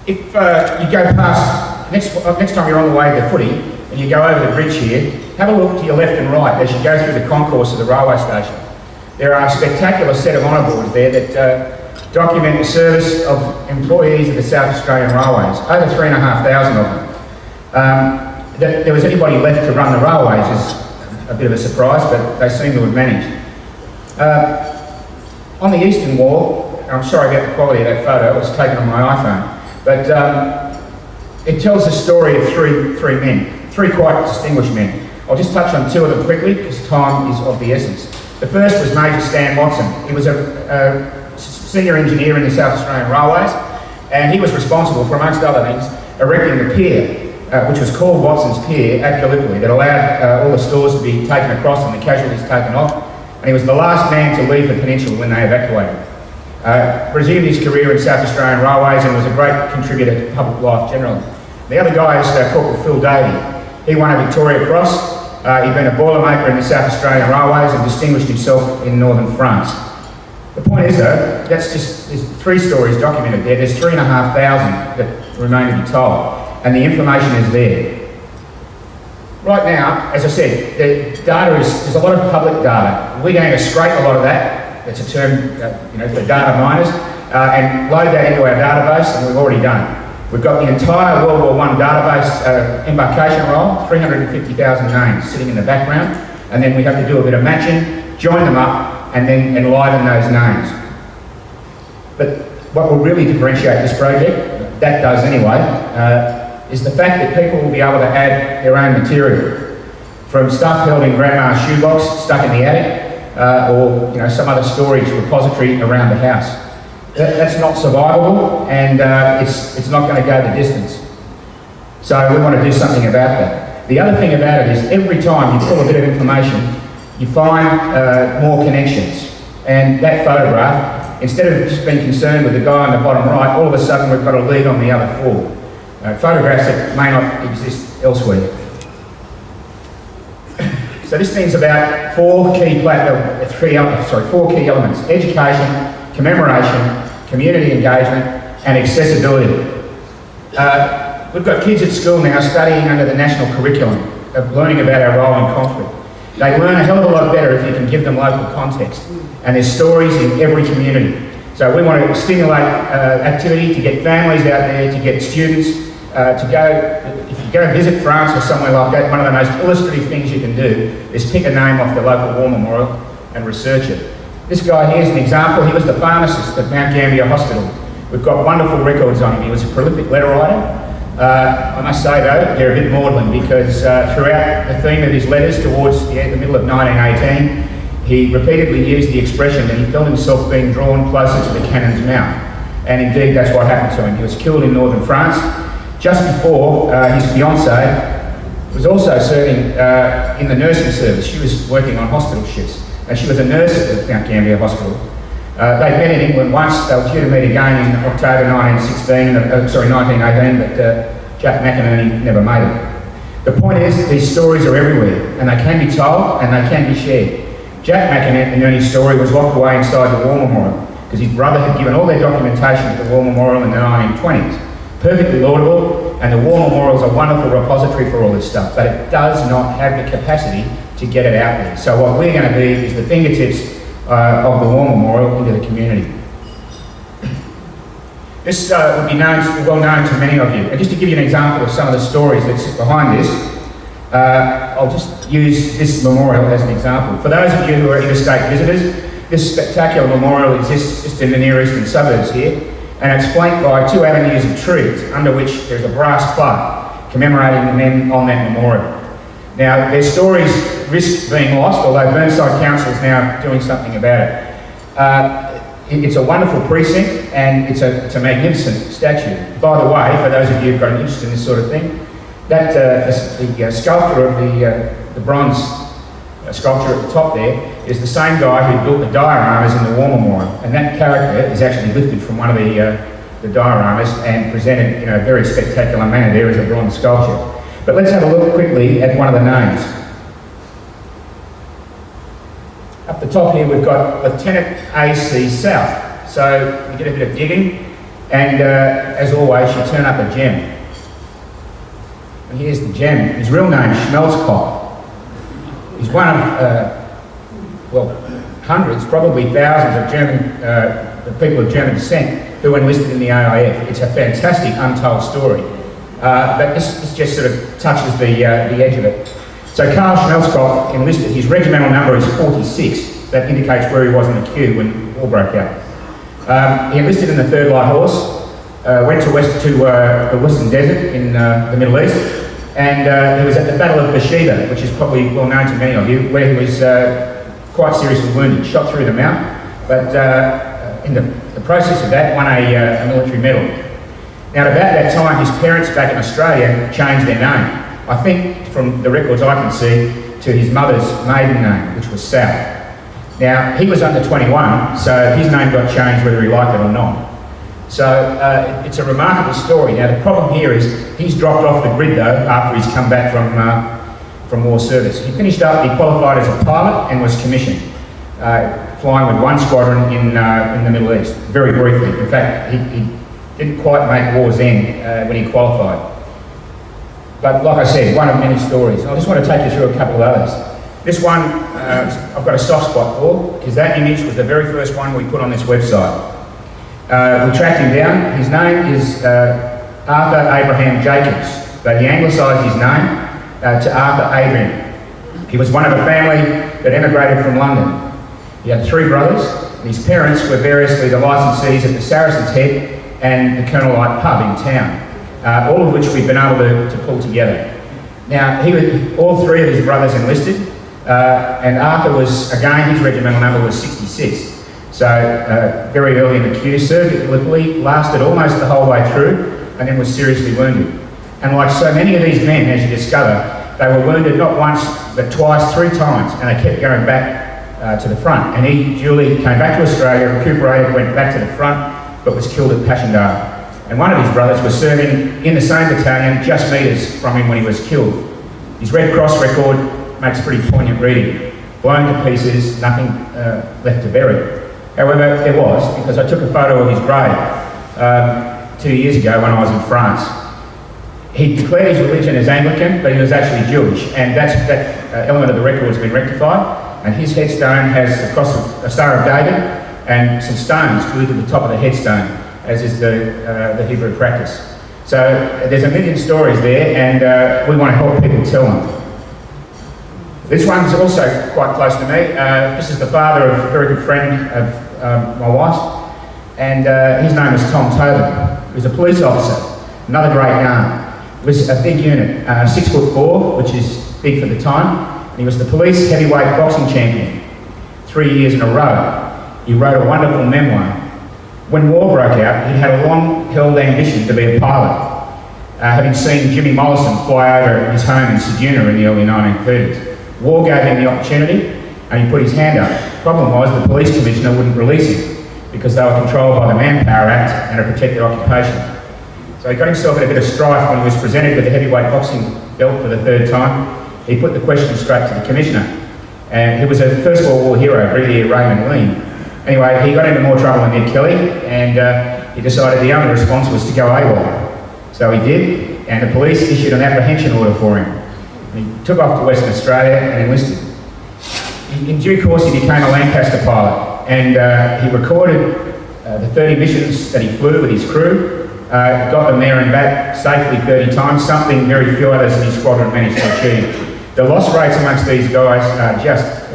If you go past, next time you're on the way to the footy, and you go over the bridge here, have a look to your left and right as you go through the concourse of the railway station. There are a spectacular set of honour boards there that document the service of employees of the South Australian Railways, over 3,500 of them. That there was anybody left to run the railways is a bit of a surprise, but they seem to have managed. On the eastern wall, I'm sorry about the quality of that photo, it was taken on my iPhone, but it tells the story of three men, three quite distinguished men. I'll just touch on two of them quickly because time is of the essence. The first was Major Stan Watson. He was a senior engineer in the South Australian Railways, and he was responsible for, amongst other things, erecting the pier, which was called Watson's Pier at Gallipoli, that allowed all the stores to be taken across and the casualties taken off. And he was the last man to leave the peninsula when they evacuated. Resumed his career in South Australian Railways and was a great contributor to public life generally. The other guy is Corporal Phil Davey. He won a Victoria Cross. He'd been a boilermaker in the South Australian Railways and distinguished himself in northern France. The point is though, there's three stories documented there. There's 3,500 that remain to be told, and the information is there. Right now, as I said, the data there's a lot of public data. We're going to scrape a lot of that, that's a term for data miners, and load that into our database, and we've already done it. We've got the entire World War I database embarkation roll, 350,000 names sitting in the background, and then we have to do a bit of matching, join them up, and then enliven those names. But what will really differentiate this project, that does anyway, is the fact that people will be able to add their own material, from stuff held in grandma's shoebox stuck in the attic, or some other storage repository around the house. That's not survivable, and it's not going to go the distance. So we want to do something about that. The other thing about it is every time you pull a bit of information, you find more connections. And that photograph, instead of just being concerned with the guy on the bottom right, all of a sudden we've got a lead on the other four. Photographs that may not exist elsewhere. So this thing's about four key elements: education, commemoration, community engagement, and accessibility. We've got kids at school now studying under the national curriculum of learning about our role in conflict. They learn a hell of a lot better if you can give them local context, and there's stories in every community. So we want to stimulate activity to get families out there, to get students to go. If you go visit France or somewhere like that, one of the most illustrative things you can do is pick a name off the local war memorial and research it. This guy here is an example. He was the pharmacist at Mount Gambier Hospital. We've got wonderful records on him. He was a prolific letter writer. I must say though, they're a bit maudlin because throughout the theme of his letters towards the middle of 1918, he repeatedly used the expression that he felt himself being drawn closer to the cannon's mouth. And indeed, that's what happened to him. He was killed in northern France just before his fiancée was also serving in the nursing service. She was working on hospital shifts, and she was a nurse at the Mount Gambier Hospital. They met in England once. They were due to meet again in October 1918, but Jack McInerney never made it. The point is, these stories are everywhere, and they can be told, and they can be shared. Jack McInerney's story was locked away inside the War Memorial, because his brother had given all their documentation to the War Memorial in the 1920s. Perfectly laudable, and the War Memorial is a wonderful repository for all this stuff, but it does not have the capacity to get it out there. So what we're going to be is the fingertips of the War Memorial into the community. This would be well known to many of you. And just to give you an example of some of the stories that sit behind this, I'll just use this memorial as an example. For those of you who are interstate visitors, this spectacular memorial exists just in the near eastern suburbs here, and it's flanked by 2 avenues of trees, under which there's a brass plaque commemorating the men on that memorial. Now, their stories risk being lost, although Burnside Council is now doing something about it. It's a wonderful precinct, and it's a magnificent statue. By the way, for those of you who've got an interest in this sort of thing, that the sculptor of the bronze sculpture at the top there is the same guy who built the dioramas in the War Memorial, and that character is actually lifted from one of the dioramas and presented in a very spectacular manner there as a bronze sculpture. But let's have a look quickly at one of the names. Up the top here we've got Lieutenant A.C. South. So we did a bit of digging, And as always, you turn up a gem. And here's the gem. His real name is Schmelzkopf. He's one of, hundreds, probably thousands of German, people of German descent who enlisted in the AIF. It's a fantastic untold story. But this just sort of touches the edge of it. So Karl Schmelzkopf enlisted. His regimental number is 46. That indicates where he was in the queue when the war broke out. He enlisted in the 3rd Light Horse, went to the Western Desert in the Middle East, and he was at the Battle of Beersheba, which is probably well known to many of you, where he was quite seriously wounded, shot through the mount, but in the process of that won a military medal. Now, at about that time, his parents back in Australia changed their name. I think, from the records I can see, to his mother's maiden name, which was South. Now, he was under 21, so his name got changed whether he liked it or not. So it's a remarkable story. Now, the problem here is he's dropped off the grid, though, after he's come back from war service. He finished up, he qualified as a pilot and was commissioned, flying with one squadron in the Middle East, very briefly. In fact, he didn't quite make war's end when he qualified. But like I said, one of many stories. I just want to take you through a couple of others. This one, I've got a soft spot for, because that image was the very first one we put on this website. We tracked him down. His name is Arthur Abraham Jacobs, but he anglicised his name to Arthur Adrian. He was one of a family that emigrated from London. He had 3 brothers, and his parents were variously the licensees at the Saracen's Head and the Colonel Light pub in town, all of which we've been able to pull together. Now, all 3 of his brothers enlisted, and Arthur was, again, his regimental number was 66. So, very early in the queue, served at Gallipoli, lasted almost the whole way through, and then was seriously wounded. And like so many of these men, as you discover, they were wounded not once, but twice, 3 times, and they kept going back to the front. And he duly came back to Australia, recuperated, went back to the front, but was killed at Passchendaele. And one of his brothers was serving in the same battalion, just metres from him when he was killed. His Red Cross record makes pretty poignant reading. Blown to pieces, nothing left to bury. However, there was, because I took a photo of his grave 2 years ago when I was in France. He declared his religion as Anglican, but he was actually Jewish, and that element of the record has been rectified, and his headstone has a Star of David and some stones glued to the top of the headstone, as is the Hebrew practice. So there's a million stories there, and we want to help people tell them. This one's also quite close to me. This is the father of a very good friend of my wife's, and his name is Tom Tobin. He was a police officer, another great yarn. It was a big unit, 6'4", which is big for the time, and he was the police heavyweight boxing champion 3 years in a row. He wrote a wonderful memoir. When war broke out, he had a long-held ambition to be a pilot, having seen Jimmy Mollison fly over his home in Ceduna in the early 1930s. War gave him the opportunity, and he put his hand up. The problem was the police commissioner wouldn't release him because they were controlled by the Manpower Act and a protected occupation. So he got himself in a bit of strife when he was presented with the heavyweight boxing belt for the 3rd time. He put the question straight to the commissioner. And he was a First World War hero, Brigadier Raymond Lean. Anyway, he got into more trouble than Ned Kelly, and he decided the only response was to go AWOL. So he did, and the police issued an apprehension order for him. And he took off to Western Australia and enlisted. In due course, he became a Lancaster pilot, and he recorded the 30 missions that he flew with his crew, got them there and back safely 30 times, something very few others in his squadron managed to achieve. The loss rates amongst these guys are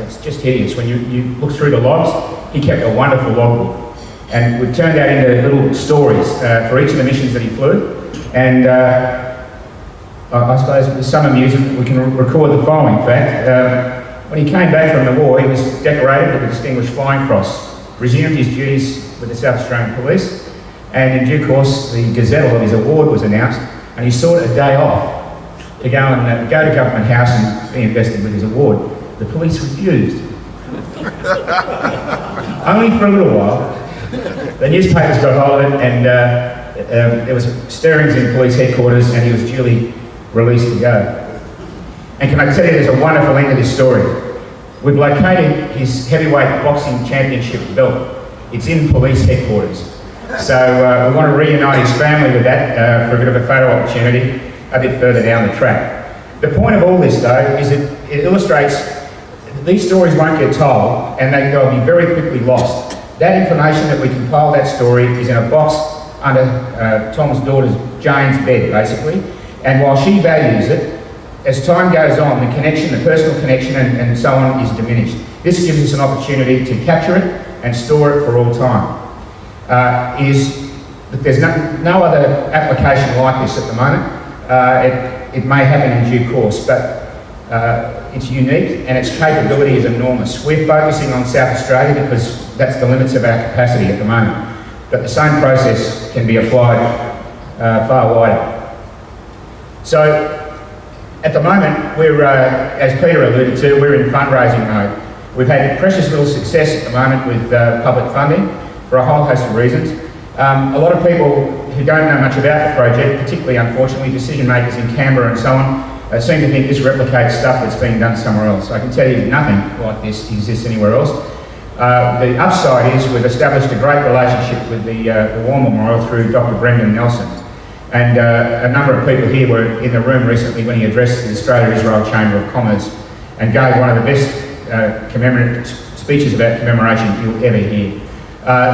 it's just hideous. When you look through the logs, he kept a wonderful logbook. And we've turned that into little stories for each of the missions that he flew. And I suppose with some amusement, we can record the following fact. When he came back from the war, he was decorated with the Distinguished Flying Cross, resumed his duties with the South Australian Police, and in due course, the gazettal of his award was announced, and he sought a day off to go to Government House and be invested with his award. The police refused. Only for a little while. The newspapers got hold of it, and there was stirrings in police headquarters, and he was duly released to go. And can I tell you, there's a wonderful end to this story. We've located his heavyweight boxing championship belt. It's in police headquarters. So we want to reunite his family with that for a bit of a photo opportunity a bit further down the track. The point of all this, though, is it illustrates that these stories won't get told and they'll be very quickly lost. That information that we compile that story is in a box under Tom's daughter Jane's bed, basically. And while she values it, as time goes on, the connection, the personal connection and so on is diminished. This gives us an opportunity to capture it and store it for all time. There's no other application like this at the moment. It may happen in due course, but it's unique and its capability is enormous. We're focusing on South Australia because that's the limits of our capacity at the moment. But the same process can be applied far wider. So at the moment, we're, as Peter alluded to, we're in fundraising mode. We've had precious little success at the moment with public funding for a whole host of reasons. A lot of people who don't know much about the project, particularly unfortunately decision makers in Canberra and so on, seem to think this replicates stuff that's being done somewhere else. I can tell you nothing like this exists anywhere else. The upside is we've established a great relationship with the War Memorial through Dr. Brendan Nelson. And a number of people here were in the room recently when he addressed the Australia-Israel Chamber of Commerce and gave one of the best speeches about commemoration you'll ever hear.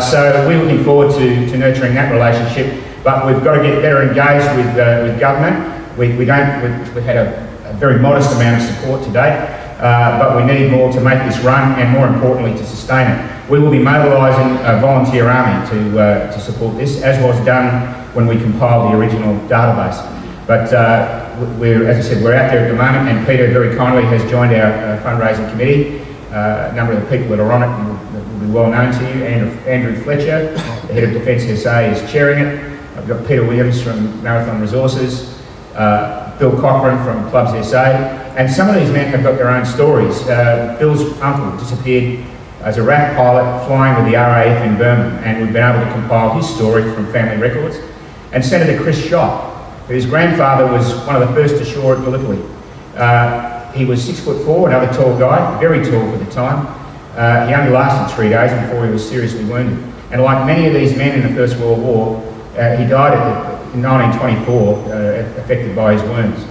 So we're looking forward to nurturing that relationship, but we've got to get better engaged with government. We've had a very modest amount of support to date, but we need more to make this run and more importantly to sustain it. We will be mobilising a volunteer army to support this, as was done when we compiled the original database. But as I said, we're out there at the moment, and Peter very kindly has joined our fundraising committee. A number of the people that are on it will be well known to you. Andrew Fletcher, the head of Defence SA, is chairing it. I've got Peter Williams from Marathon Resources, Bill Cochran from Clubs SA, and some of these men have got their own stories. Bill's uncle disappeared as a RAF pilot flying with the RAF in Burma, and we've been able to compile his story from family records. And Senator Chris Schott, whose grandfather was one of the first ashore at Gallipoli. He was 6'4", another tall guy, very tall for the time. He only lasted 3 days before he was seriously wounded. And like many of these men in the First World War, he died in 1924, affected by his wounds.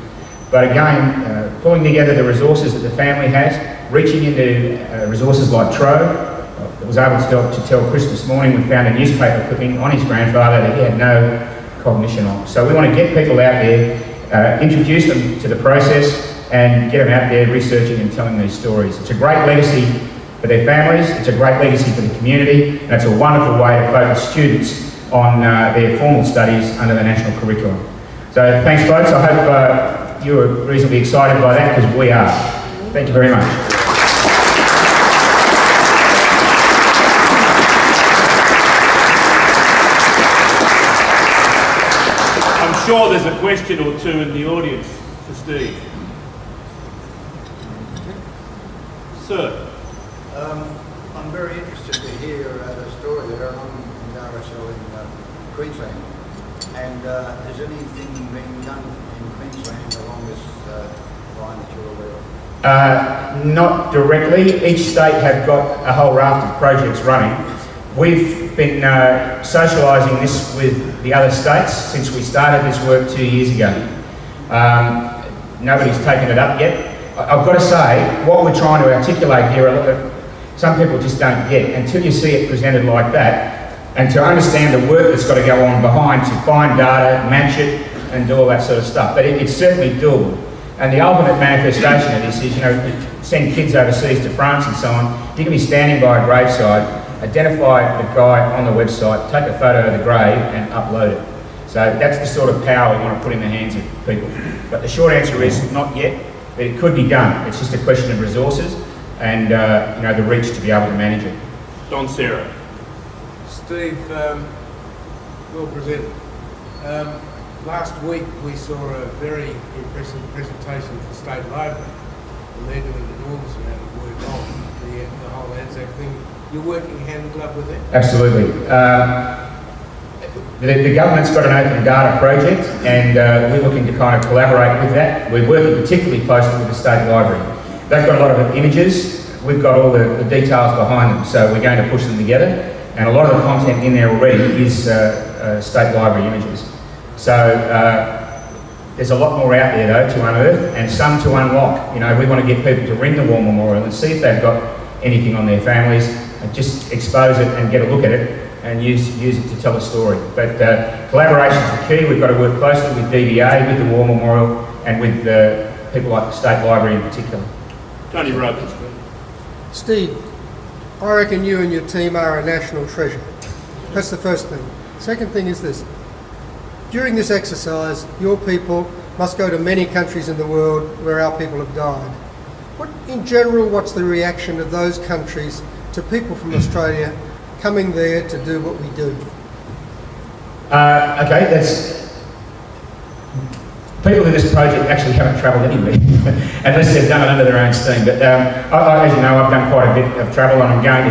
But again, pulling together the resources that the family has, reaching into resources like Trove, I was able to tell Chris this morning we found a newspaper clipping on his grandfather that he had no cognition of. So we want to get people out there, introduce them to the process and get them out there researching and telling these stories. It's a great legacy for their families, it's a great legacy for the community, and it's a wonderful way to focus students on their formal studies under the national curriculum. So thanks folks, I hope you were reasonably excited by that because we are. Thank you very much. I'm sure there's a question or two in the audience for Steve. Sir. I'm very interested to hear the story that are on the RSL in Queensland. And is anything being done in Queensland along this line that you're aware of? Not directly. Each state have got a whole raft of projects running. We've been socialising this with the other states since we started this work 2 years ago. Nobody's taken it up yet. I've got to say, what we're trying to articulate here, some people just don't get until you see it presented like that, and to understand the work that's got to go on behind to find data, match it, and do all that sort of stuff. But it's certainly doable. And the ultimate manifestation of this is, send kids overseas to France and so on. You can be standing by a graveside, identify the guy on the website, take a photo of the grave and upload it. So that's the sort of power we want to put in the hands of people. But the short answer is not yet, but it could be done. It's just a question of resources and the reach to be able to manage it. Don Sarah. Steve, well presented. Last week we saw a very impressive presentation for the State Library, and they're doing an enormous amount of work on the whole Anzac thing. You're working hand in glove with them? Absolutely. The government's got an open data project, and we're looking to kind of collaborate with that. We're working particularly closely with the State Library. They've got a lot of images. We've got all the details behind them, so we're going to push them together. And a lot of the content in there already is state library images. So there's a lot more out there though to unearth, and some to unlock. You know, we want to get people to ring the War Memorial and see if they've got anything on their families, and just expose it and get a look at it and use it to tell a story. But collaboration is the key. We've got to work closely with DVA, with the War Memorial, and with people like the State Library in particular. Tony Roberts. Steve, I reckon you and your team are a national treasure. That's the first thing. Second thing is this. During this exercise, your people must go to many countries in the world where our people have died. In general, what's the reaction of those countries to people from Australia coming there to do what we do? Okay, people in this project actually haven't travelled anywhere, unless they've done it under their own steam. But as you know, I've done quite a bit of travel, and I'm going to